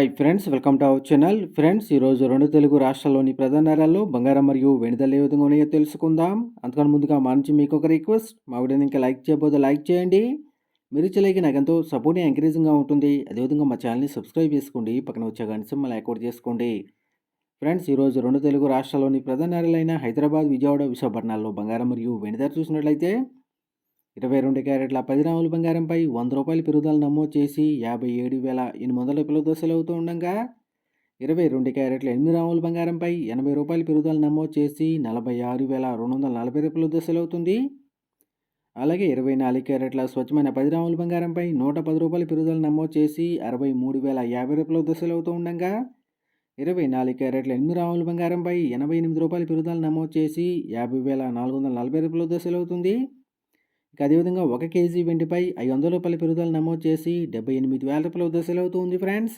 Hi friends, welcome to our channel. Friends, ఈరోజు రెండు తెలుగు రాష్ట్రాల్లోని ప్రధాన నగరాల్లో బంగారం మరియు వెండి ధరలు ఏ విధంగా ఉన్నాయో తెలుసుకుందాం. అంతకన్నా ముందుగా మా నుంచి మీకు ఒక రిక్వెస్ట్, మా వీడియోని ఇంకా లైక్ చేయకపోతే లైక్ చేయండి. మీరు ఇచ్చే లైక్ నాకు ఎంతో సపోర్ట్ ఎంకరేజింగ్గా ఉంటుంది. అదేవిధంగా మా ఛానల్ని సబ్స్క్రైబ్ చేసుకోండి, పక్కన వచ్చే గంట సింబల్ యాక్టివేట్ చేసుకోండి. ఫ్రెండ్స్, ఈరోజు రెండు తెలుగు రాష్ట్రాల్లోని ప్రధాన నగరాలైన హైదరాబాద్, విజయవాడ, విశాఖపట్నాల్లో బంగారం మరియు వెండి ధర చూసినట్లయితే 22 క్యారెట్ల 10 గ్రాముల బంగారంపై ₹100 పెరుగుదల నమోదు చేసి 57,800 దశలు అవుతూ ఉండగా, 22 క్యారెట్ల 8 గ్రాముల బంగారంపై ₹80 పెరుగుదల నమోదు చేసి 46,240 దశలు అవుతుంది. అలాగే 24 క్యారెట్ల స్వచ్ఛమైన 10 గ్రాముల బంగారంపై ₹110 పెరుగుదల నమోదు చేసి 63,050 దశలు అవుతూ ఉండగా, 24 క్యారెట్ల 8 గ్రాముల బంగారంపై ₹88 పెరుగుదల నమోదు చేసి 50,440 దశలు అవుతుంది. ఇక అదేవిధంగా 1 కేజీ వెండిపై ₹500 పెరుగుదల నమోదు చేసి 78,000 దశలు అవుతుంది ఫ్రెండ్స్.